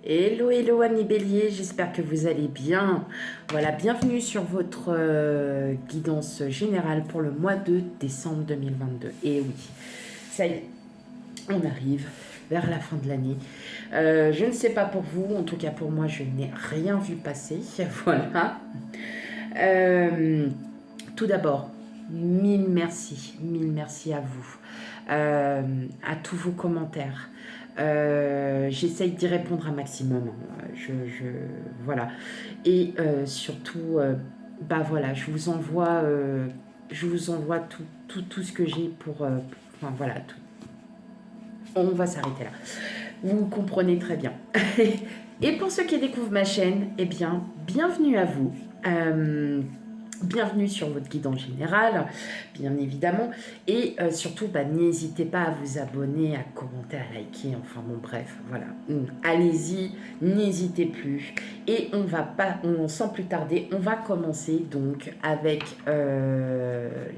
Hello, hello amis béliers, j'espère que vous allez bien. Voilà, bienvenue sur votre guidance générale pour le mois de décembre 2022. Et oui, ça y est, on arrive vers la fin de l'année. Je ne sais pas pour vous, en tout cas pour moi, je n'ai rien vu passer. Voilà. Tout d'abord, mille merci à vous, à tous vos commentaires. J'essaye d'y répondre un maximum. Voilà. Et surtout, bah voilà, je vous envoie tout ce que j'ai pour. Enfin voilà, tout. On va s'arrêter là. Vous comprenez très bien. Et pour ceux qui découvrent ma chaîne, eh bien, bienvenue à vous. Bienvenue sur votre guide en général, bien évidemment. Et surtout, bah, n'hésitez pas à vous abonner, à commenter, à liker. Enfin bon, bref, voilà. Allez-y, n'hésitez plus. Et sans plus tarder, on va commencer donc avec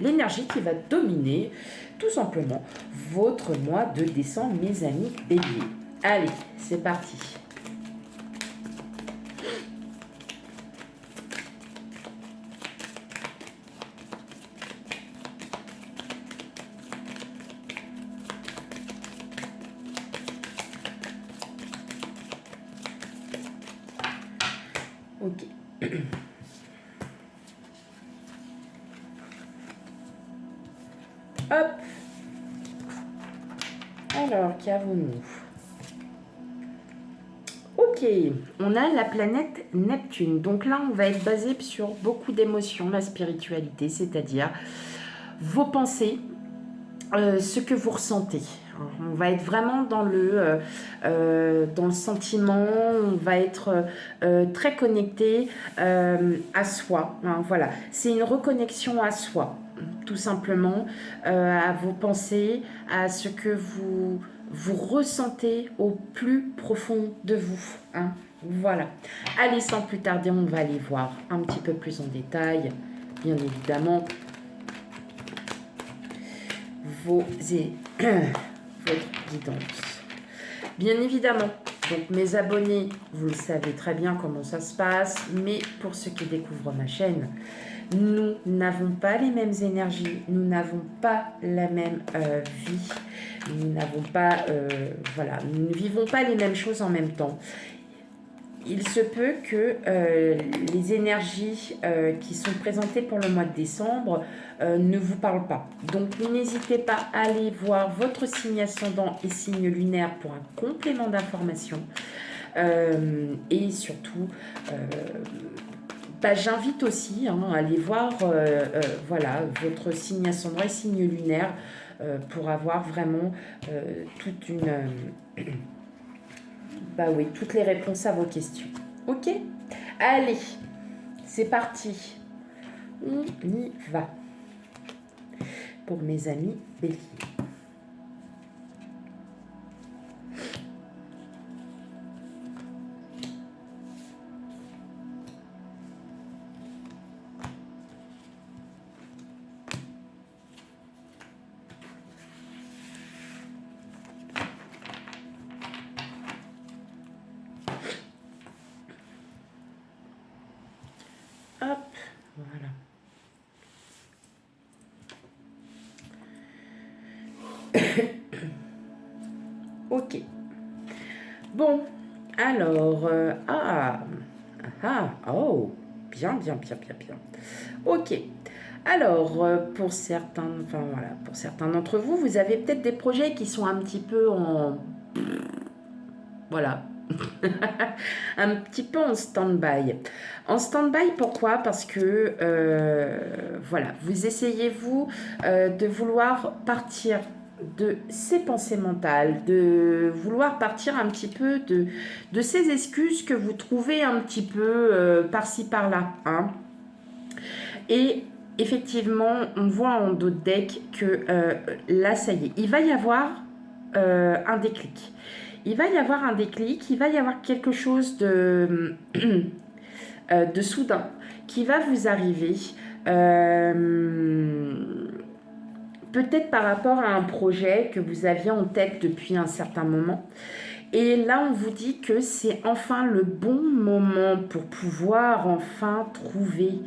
l'énergie qui va dominer tout simplement votre mois de décembre, mes amis béliers. Allez, c'est parti. Ok. Hop. Alors, qu'avons-nous? Ok, on a la planète Neptune. Donc là, on va être basé sur beaucoup d'émotions, la spiritualité, c'est-à-dire vos pensées, ce que vous ressentez. On va être vraiment dans le sentiment, on va être très connecté à soi. Hein, voilà, c'est une reconnexion à soi, tout simplement, à vos pensées, à ce que vous ressentez au plus profond de vous. Hein, voilà. Allez, sans plus tarder, on va aller voir un petit peu plus en détail, bien évidemment, votre guidance. Bien évidemment, donc mes abonnés, vous le savez très bien comment ça se passe, mais pour ceux qui découvrent ma chaîne, nous n'avons pas les mêmes énergies, nous n'avons pas la même vie, nous n'avons pas, voilà, nous ne vivons pas les mêmes choses en même temps. Il se peut que les énergies qui sont présentées pour le mois de décembre ne vous parlent pas. Donc n'hésitez pas à aller voir votre signe ascendant et signe lunaire pour un complément d'information. Et surtout, j'invite aussi à aller voir voilà, votre signe ascendant et signe lunaire pour avoir vraiment toute une... oui, toutes les réponses à vos questions. Ok? Allez, c'est parti. On y va. Pour mes amis béliers. Hop, voilà. Ok. Bon, alors, oh, bien. Ok. Alors, pour certains, pour certains d'entre vous, vous avez peut-être des projets qui sont un petit peu en, voilà, un petit peu en stand-by. En stand-by, pourquoi? Parce que, voilà, vous essayez, de vouloir partir de ces pensées mentales, de vouloir partir un petit peu de ces excuses que vous trouvez un petit peu par-ci, par-là. Hein. Et effectivement, on voit en dos de deck que là, ça y est, il va y avoir un déclic. Il va y avoir un déclic, il va y avoir quelque chose de soudain qui va vous arriver. Peut-être par rapport à un projet que vous aviez en tête depuis un certain moment Et là, on vous dit que c'est enfin le bon moment pour pouvoir enfin trouver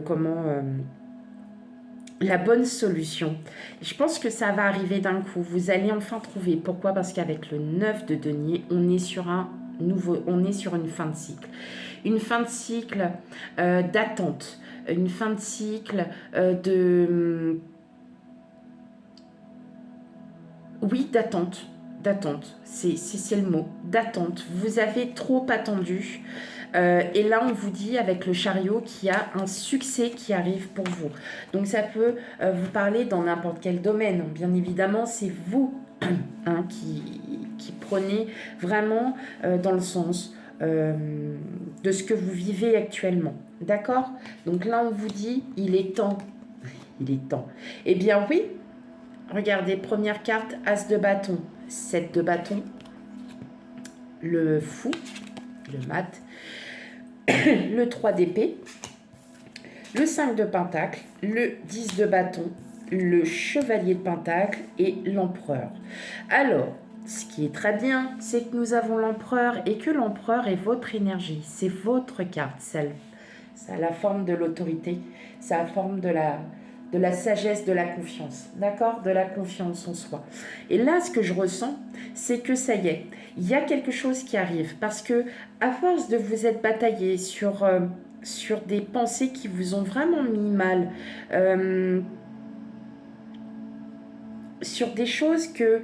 comment la bonne solution. Je pense que ça va arriver d'un coup. Vous allez enfin trouver. Pourquoi? Parce qu'avec le 9 de denier, on est sur une fin de cycle. Une fin de cycle d'attente. Une fin de cycle oui, d'attente. D'attente. C'est le mot. D'attente. Vous avez trop attendu. Et là, on vous dit avec le chariot qu'il y a un succès qui arrive pour vous. Donc, ça peut vous parler dans n'importe quel domaine. Bien évidemment, c'est vous qui prenez vraiment dans le sens de ce que vous vivez actuellement. D'accord? Donc là, on vous dit, il est temps. Il est temps. Eh bien, oui. Regardez, première carte, As de bâton, 7 de bâton, le fou, le mat, le 3 d'épée, le 5 de pentacle, le 10 de bâton, le chevalier de pentacle et l'empereur. Alors, ce qui est très bien, c'est que nous avons l'empereur et que l'empereur est votre énergie, c'est votre carte, ça a la forme de l'autorité, ça a la forme de la sagesse, de la confiance, d'accord? De la confiance en soi. Et là, ce que je ressens, c'est que ça y est, il y a quelque chose qui arrive. Parce que, à force de vous être bataillé sur des pensées qui vous ont vraiment mis mal, sur des choses que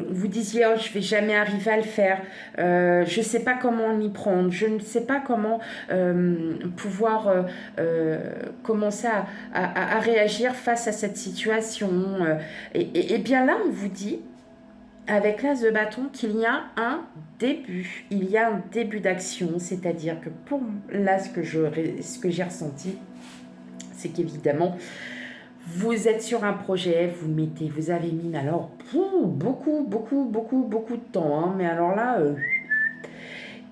vous disiez, oh, je vais jamais arriver à le faire, je ne sais pas comment m'y prendre, je ne sais pas comment pouvoir commencer à réagir face à cette situation. Et bien là, on vous dit, avec l'As de bâton, qu'il y a un début, il y a un début d'action, c'est-à-dire que pour là, ce que j'ai ressenti, c'est qu'évidemment, vous êtes sur un projet, vous avez mis alors beaucoup de temps, hein, mais alors là,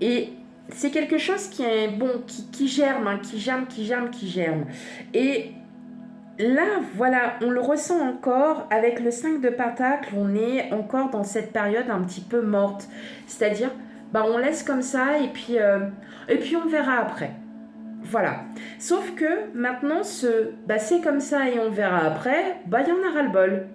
et c'est quelque chose qui est bon, qui germe, hein, qui germe. Et là, voilà, on le ressent encore avec le 5 de pentacle, on est encore dans cette période un petit peu morte, c'est-à-dire, on laisse comme ça et puis on verra après. Voilà. Sauf que maintenant, c'est comme ça et on verra après, il y en a ras-le-bol.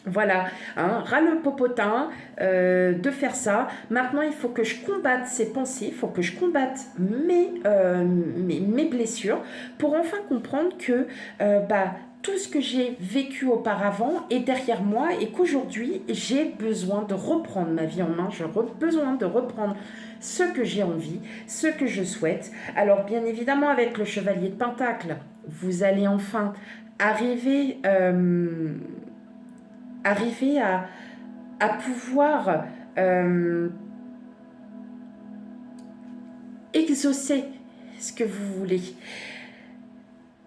Voilà, ras le popotin de faire ça. Maintenant, il faut que je combatte ces pensées, il faut que je combatte mes blessures pour enfin comprendre que tout ce que j'ai vécu auparavant est derrière moi et qu'aujourd'hui, j'ai besoin de reprendre ma vie en main, j'ai besoin de reprendre ce que j'ai envie, ce que je souhaite. Alors, bien évidemment, avec le chevalier de pentacle, vous allez enfin arriver à pouvoir exaucer ce que vous voulez.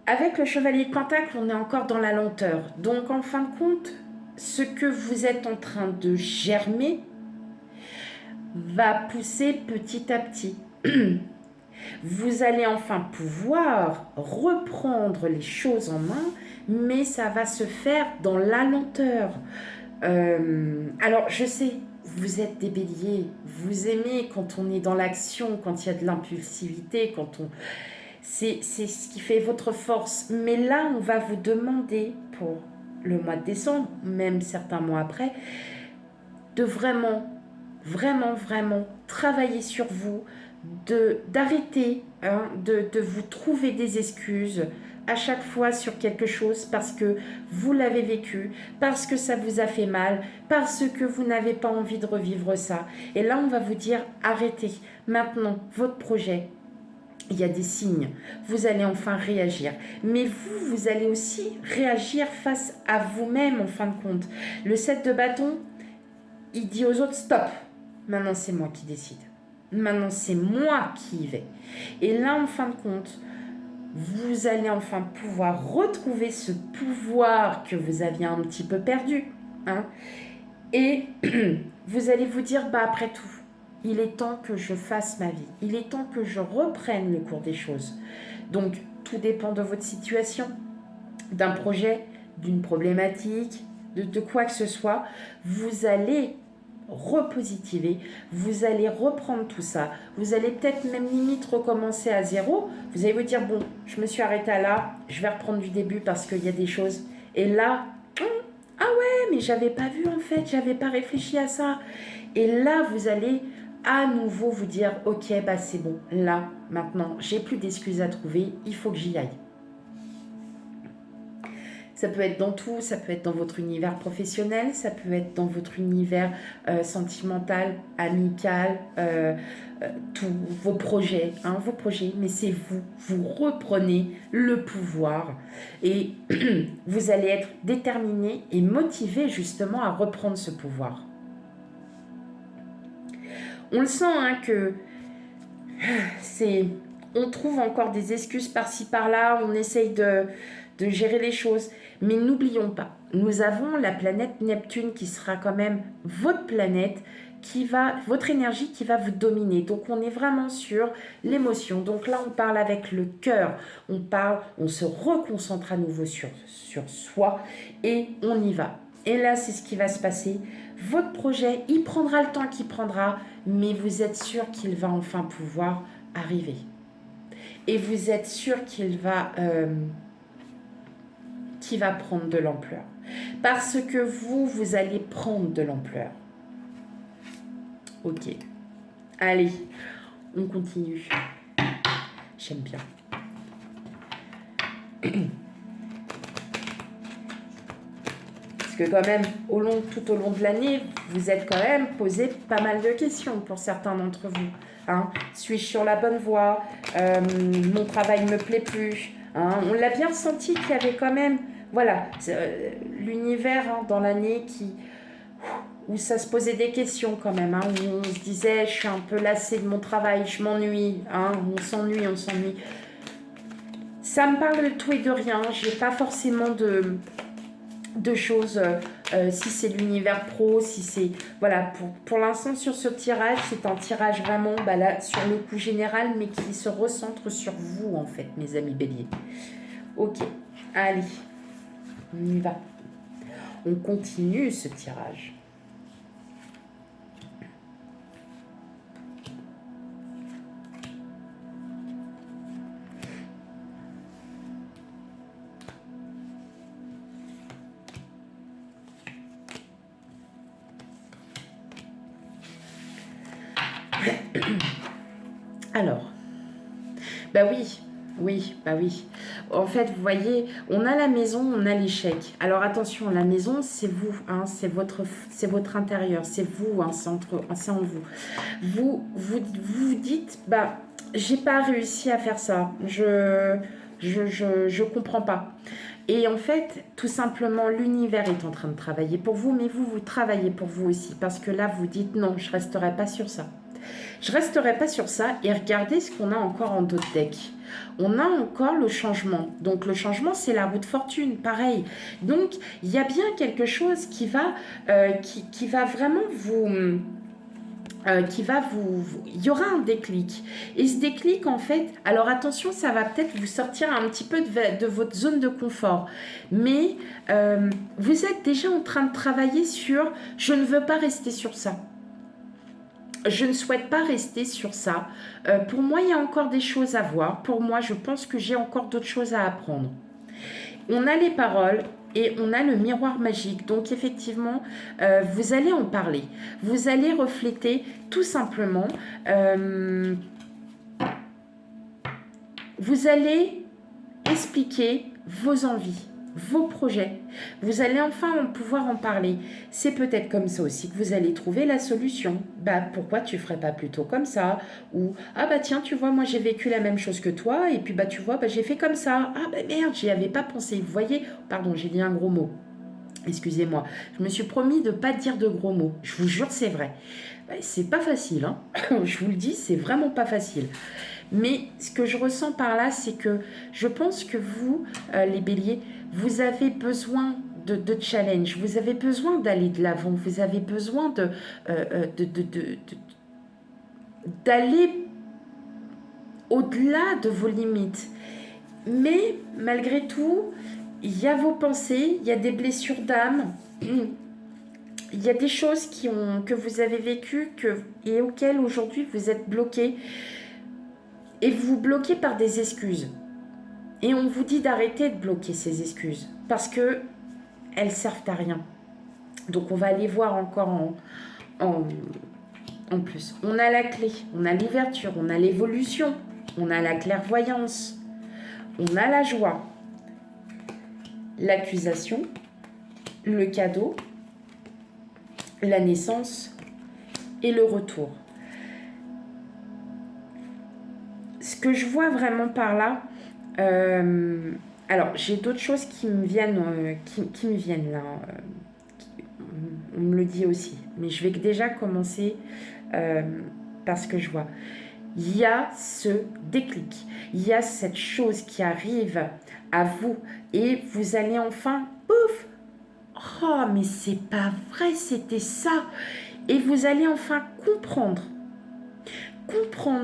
Avec le chevalier de pentacle, on est encore dans la lenteur. Donc, en fin de compte, ce que vous êtes en train de germer va pousser petit à petit. Vous allez enfin pouvoir reprendre les choses en main, mais ça va se faire dans la lenteur. Alors, je sais, vous êtes des béliers, vous aimez quand on est dans l'action, quand il y a de l'impulsivité, c'est ce qui fait votre force. Mais là, on va vous demander pour le mois de décembre, même certains mois après, de vraiment travailler sur vous, d'arrêter de vous trouver des excuses à chaque fois sur quelque chose parce que vous l'avez vécu, parce que ça vous a fait mal, parce que vous n'avez pas envie de revivre ça. Et là, on va vous dire, arrêtez. Maintenant, votre projet, il y a des signes. Vous allez enfin réagir. Mais vous allez aussi réagir face à vous-même en fin de compte. Le 7 de bâton, il dit aux autres, stop. Maintenant, c'est moi qui décide. Maintenant, c'est moi qui y vais. Et là, en fin de compte, vous allez enfin pouvoir retrouver ce pouvoir que vous aviez un petit peu perdu. Et vous allez vous dire, après tout, il est temps que je fasse ma vie. Il est temps que je reprenne le cours des choses. Donc, tout dépend de votre situation, d'un projet, d'une problématique, de quoi que ce soit, vous allez repositiver, vous allez reprendre tout ça, vous allez peut-être même limite recommencer à zéro, vous allez vous dire, bon, je me suis arrêtée là, je vais reprendre du début parce qu'il y a des choses, et là, ah ouais, mais j'avais pas vu en fait, j'avais pas réfléchi à ça, et là, vous allez à nouveau vous dire, ok, bah c'est bon, là, maintenant, j'ai plus d'excuses à trouver, il faut que j'y aille. Ça peut être dans tout, ça peut être dans votre univers professionnel, ça peut être dans votre univers sentimental, amical, tous vos projets, mais c'est vous. Vous reprenez le pouvoir et vous allez être déterminé et motivé justement à reprendre ce pouvoir. On le sent que on trouve encore des excuses par-ci par-là, on essaye de gérer les choses. Mais n'oublions pas, nous avons la planète Neptune qui sera quand même votre planète, votre énergie qui va vous dominer. Donc on est vraiment sur l'émotion. Donc là on parle avec le cœur, on se reconcentre à nouveau sur soi et on y va. Et là c'est ce qui va se passer. Votre projet, il prendra le temps qu'il prendra, mais vous êtes sûr qu'il va enfin pouvoir arriver. Et vous êtes sûr qu'il va prendre de l'ampleur. Parce que vous allez prendre de l'ampleur. Ok. Allez, on continue. J'aime bien. Parce que quand même, tout au long de l'année, vous êtes quand même posé pas mal de questions pour certains d'entre vous. Suis-je sur la bonne voie? Mon travail ne me plaît plus. On l'a bien ressenti qu'il y avait quand même, voilà, l'univers dans l'année où ça se posait des questions quand même, où on se disait, je suis un peu lassée de mon travail, je m'ennuie, on s'ennuie. Ça me parle de tout et de rien, j'ai pas forcément de choses, si c'est l'univers pro, si c'est... Voilà, pour l'instant sur ce tirage, c'est un tirage vraiment, là, sur le coup général, mais qui se recentre sur vous, en fait, mes amis béliers. Ok, allez, on y va. On continue ce tirage. Alors, oui. En fait, vous voyez, on a la maison, on a l'échec. Alors attention, la maison, c'est vous, c'est votre intérieur, c'est vous, c'est en vous. Vous dites, j'ai pas réussi à faire ça, je comprends pas. Et en fait, tout simplement, l'univers est en train de travailler pour vous, mais vous travaillez pour vous aussi, parce que là, vous dites non, je resterai pas sur ça. Je resterai pas sur ça et regardez ce qu'on a encore en d'autres decks. On a encore le changement. Donc le changement, c'est la roue de fortune, pareil. Donc il y a bien quelque chose qui va vraiment vous... il y aura un déclic. Et ce déclic, en fait, alors attention, ça va peut-être vous sortir un petit peu de votre zone de confort. Mais vous êtes déjà en train de travailler sur « je ne veux pas rester sur ça ». Je ne souhaite pas rester sur ça. Pour moi, il y a encore des choses à voir. Pour moi, je pense que j'ai encore d'autres choses à apprendre. On a les paroles et on a le miroir magique. Donc, effectivement, vous allez en parler. Vous allez refléter tout simplement. Vous allez expliquer vos envies, vos projets. Vous allez enfin pouvoir en parler. C'est peut-être comme ça aussi que vous allez trouver la solution. Pourquoi tu ferais pas plutôt comme ça? Ou tiens, tu vois, moi j'ai vécu la même chose que toi et puis tu vois, j'ai fait comme ça. Merde, j'y avais pas pensé. Vous voyez, pardon, j'ai dit un gros mot. Excusez-moi. Je me suis promis de pas dire de gros mots. Je vous jure, c'est vrai. C'est pas facile, je vous le dis, c'est vraiment pas facile. Mais ce que je ressens par là, c'est que je pense que vous, les béliers, vous avez besoin de challenge, vous avez besoin d'aller de l'avant, vous avez besoin d'aller au-delà de vos limites. Mais malgré tout, il y a vos pensées, il y a des blessures d'âme, il y a des choses que vous avez vécues et auxquelles aujourd'hui vous êtes bloqué. Et vous vous bloquez par des excuses. Et on vous dit d'arrêter de bloquer ces excuses parce que elles servent à rien. Donc on va aller voir encore en plus. On a la clé, on a l'ouverture, on a l'évolution, on a la clairvoyance, on a la joie, l'accusation, le cadeau, la naissance et le retour. Ce que je vois vraiment par là, alors j'ai d'autres choses qui me viennent, qui me viennent là. On me le dit aussi, mais je vais déjà commencer par ce que je vois. Il y a ce déclic, il y a cette chose qui arrive à vous et vous allez enfin, pouf, oh mais c'est pas vrai, c'était ça. Et vous allez enfin comprendre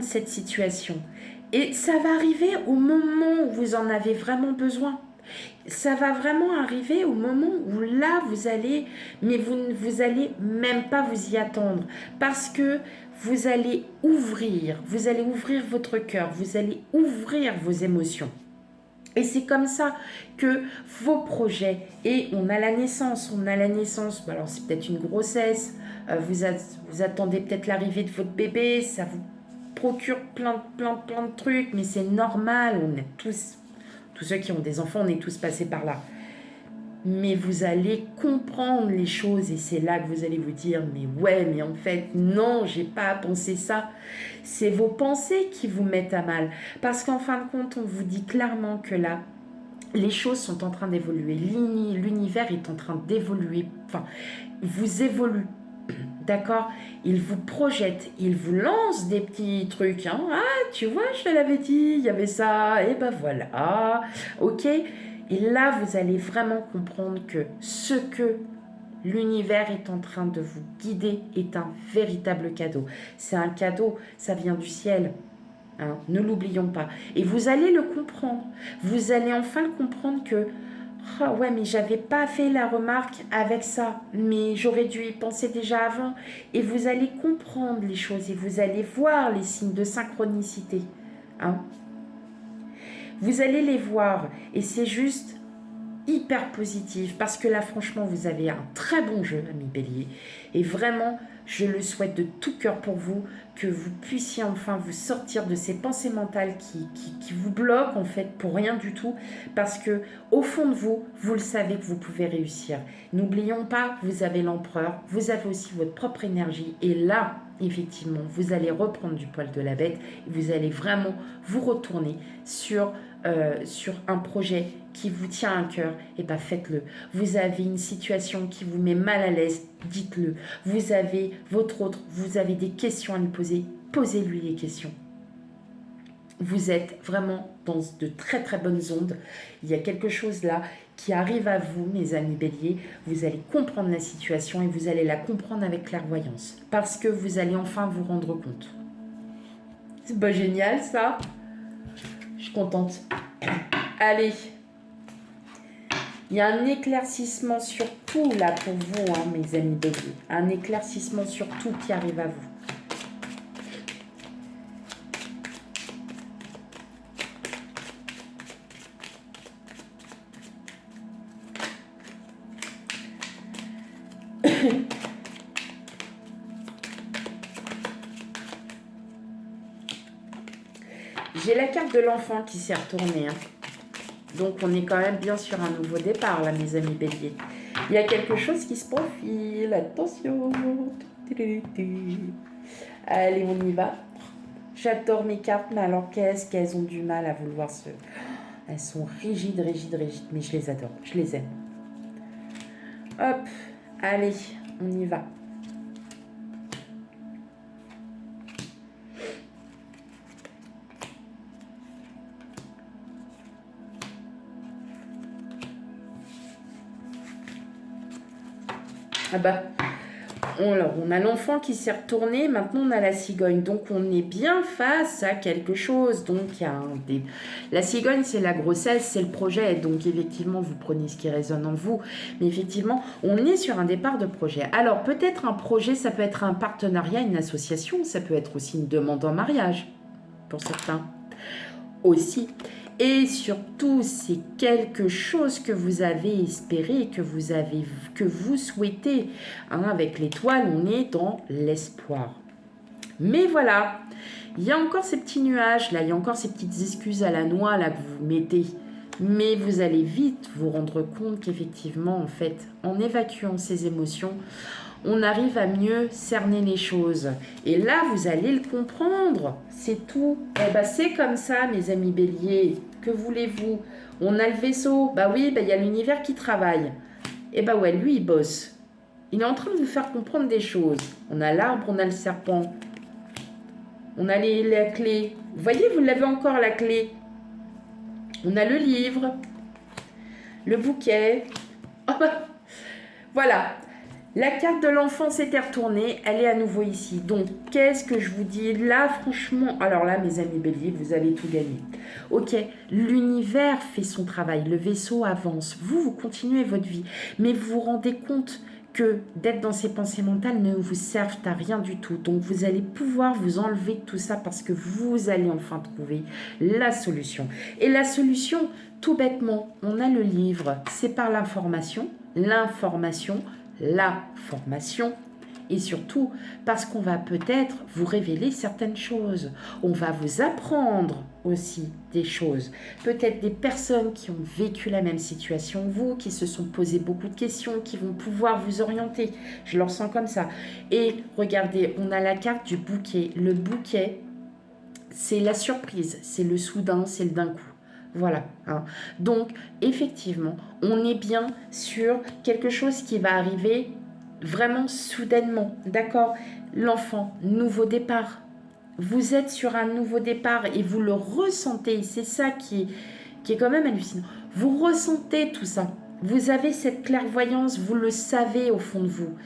cette situation. Et ça va arriver au moment où vous en avez vraiment besoin. Ça va vraiment arriver au moment où là, vous allez, mais vous allez même pas vous y attendre. Parce que vous allez ouvrir votre cœur, vous allez ouvrir vos émotions. Et c'est comme ça que vos projets, et on a la naissance, alors c'est peut-être une grossesse, vous attendez peut-être l'arrivée de votre bébé, ça vous procure plein de trucs, mais c'est normal, on est tous ceux qui ont des enfants, on est tous passés par là. Mais vous allez comprendre les choses et c'est là que vous allez vous dire mais ouais, mais en fait non, j'ai pas pensé ça. C'est vos pensées qui vous mettent à mal parce qu'en fin de compte, on vous dit clairement que là, les choses sont en train d'évoluer. L'univers est en train d'évoluer. Enfin, vous évolue. D'accord? Il vous projette, il vous lance des petits trucs. Hein. Ah, tu vois, je te l'avais dit, il y avait ça. Et ben voilà. Ok? Et là, vous allez vraiment comprendre que ce que l'univers est en train de vous guider est un véritable cadeau. C'est un cadeau, ça vient du ciel. Hein, ne l'oublions pas. Et vous allez le comprendre. Vous allez enfin comprendre que ah ouais, mais j'avais pas fait la remarque avec ça, mais j'aurais dû y penser déjà avant. Et vous allez comprendre les choses et vous allez voir les signes de synchronicité. Hein. Vous allez les voir et c'est juste hyper positif parce que là, franchement, vous avez un très bon jeu, ami Bélier. Et vraiment, je le souhaite de tout cœur pour vous, que vous puissiez enfin vous sortir de ces pensées mentales qui vous bloquent en fait pour rien du tout, parce que au fond de vous, vous le savez que vous pouvez réussir. N'oublions pas, vous avez l'empereur, vous avez aussi votre propre énergie, et là, effectivement, vous allez reprendre du poil de la bête, et vous allez vraiment vous retourner sur un projet qui vous tient à cœur, et bien faites-le. Vous avez une situation qui vous met mal à l'aise, dites-le. Vous avez vous avez des questions à lui poser, posez-lui les questions. Vous êtes vraiment dans de très très bonnes ondes. Il y a quelque chose là qui arrive à vous, mes amis béliers. Vous allez comprendre la situation et vous allez la comprendre avec clairvoyance. Parce que vous allez enfin vous rendre compte. C'est pas génial ça? Je suis contente. Allez. Il y a un éclaircissement sur tout là pour vous, hein, mes amis béliers. Un éclaircissement sur tout qui arrive à vous. J'ai la carte de l'enfant qui s'est retournée. Hein. Donc, on est quand même bien sur un nouveau départ, là, mes amis béliers. Il y a quelque chose qui se profile. Attention. Allez, on y va. J'adore mes cartes, mais alors qu'est-ce qu'elles ont du mal à vouloir se... Elles sont rigides, mais je les adore. Je les aime. Hop. Allez, on y va. Ah bah, On a l'enfant qui s'est retourné, maintenant on a la cigogne. Donc on est bien face à quelque chose. Donc il y a la cigogne, c'est la grossesse, c'est le projet. Donc effectivement, vous prenez ce qui résonne en vous. Mais effectivement, on est sur un départ de projet. Alors peut-être un projet, ça peut être un partenariat, une association. Ça peut être aussi une demande en mariage, pour certains. Aussi. Et surtout, c'est quelque chose que vous avez espéré, que vous souhaitez. Hein, avec l'étoile, on est dans l'espoir. Mais voilà, il y a encore ces petits nuages, là, il y a encore ces petites excuses à la noix, là, que vous mettez. Mais vous allez vite vous rendre compte qu'effectivement, en fait, en évacuant ces émotions, on arrive à mieux cerner les choses. Et là, vous allez le comprendre. C'est tout. Eh ben, c'est comme ça, mes amis béliers. Que voulez-vous? On a le vaisseau. Bah oui, bah, y a l'univers qui travaille. Eh ben ouais, lui, il bosse. Il est en train de vous faire comprendre des choses. On a l'arbre, on a le serpent. On a la clé. Vous voyez, vous l'avez encore, la clé. On a le livre. Le bouquet. Oh bah, voilà. La carte de l'enfant s'était retournée, elle est à nouveau ici. Donc, qu'est-ce que je vous dis là, franchement? Alors là, mes amis béliers, vous avez tout gagné. Ok, l'univers fait son travail, le vaisseau avance. Vous continuez votre vie, mais vous vous rendez compte que d'être dans ces pensées mentales ne vous servent à rien du tout. Donc, vous allez pouvoir vous enlever de tout ça parce que vous allez enfin trouver la solution. Et la solution, tout bêtement, on a le livre, c'est par l'information, la formation et surtout parce qu'on va peut-être vous révéler certaines choses. On va vous apprendre aussi des choses. Peut-être des personnes qui ont vécu la même situation que vous, qui se sont posé beaucoup de questions, qui vont pouvoir vous orienter. Je le ressens comme ça. Et regardez, on a la carte du bouquet. Le bouquet, c'est la surprise, c'est le soudain, c'est le d'un coup. Voilà. Hein. Donc, effectivement, on est bien sur quelque chose qui va arriver vraiment soudainement. D'accord? L'enfant, nouveau départ. Vous êtes sur un nouveau départ et vous le ressentez. C'est ça qui est quand même hallucinant. Vous ressentez tout ça. Vous avez cette clairvoyance, vous le savez au fond de vous.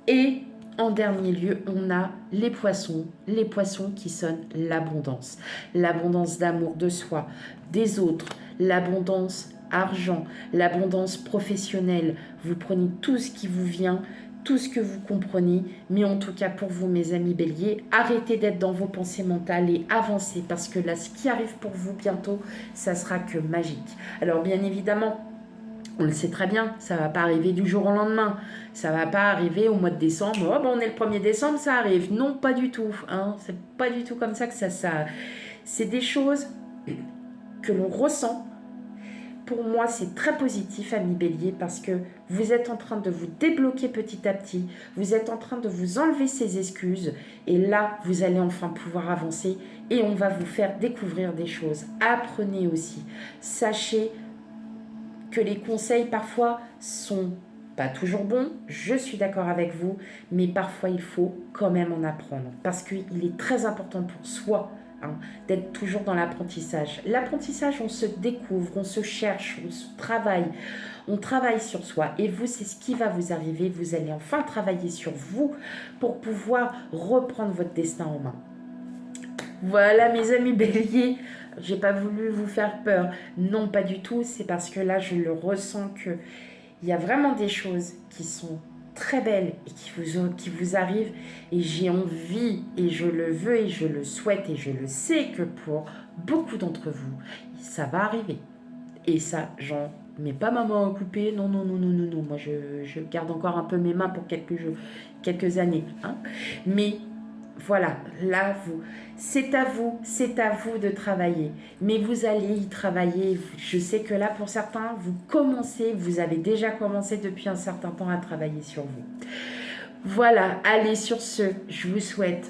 Et en dernier lieu, on a les poissons qui sonnent l'abondance. L'abondance d'amour de soi, des autres, l'abondance argent, l'abondance professionnelle. Vous prenez tout ce qui vous vient, tout ce que vous comprenez, mais en tout cas pour vous, mes amis béliers, arrêtez d'être dans vos pensées mentales et avancez parce que là, ce qui arrive pour vous bientôt, ça sera que magique. Alors bien évidemment, on le sait très bien, ça ne va pas arriver du jour au lendemain. Ça ne va pas arriver au mois de décembre. Oh, ben on est le 1er décembre, ça arrive. Non, pas du tout. Hein. C'est pas du tout comme ça que ça... C'est des choses que l'on ressent. Pour moi, c'est très positif, amis bélier, parce que vous êtes en train de vous débloquer petit à petit. Vous êtes en train de vous enlever ces excuses. Et là, vous allez enfin pouvoir avancer. Et on va vous faire découvrir des choses. Apprenez aussi. Sachez que les conseils parfois sont pas toujours bons, je suis d'accord avec vous, mais parfois il faut quand même en apprendre parce qu'il est très important pour soi d'être toujours dans l'apprentissage. L'apprentissage, on se découvre, on se cherche, on travaille sur soi et vous, c'est ce qui va vous arriver, vous allez enfin travailler sur vous pour pouvoir reprendre votre destin en main. Voilà mes amis béliers, j'ai pas voulu vous faire peur. Non, pas du tout, c'est parce que là je le ressens que il y a vraiment des choses qui sont très belles et qui vous arrivent et j'ai envie et je le veux et je le souhaite et je le sais que pour beaucoup d'entre vous, ça va arriver. Et ça, j'en mets pas ma main à couper, non, moi je garde encore un peu mes mains pour quelques années. Hein. Mais voilà, là, c'est à vous de travailler. Mais vous allez y travailler. Je sais que là, pour certains, vous avez déjà commencé depuis un certain temps à travailler sur vous. Voilà, allez, sur ce, je vous souhaite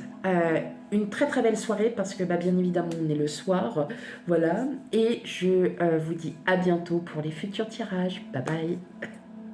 une très très belle soirée parce que bien évidemment, on est le soir. Voilà, et je vous dis à bientôt pour les futurs tirages. Bye bye.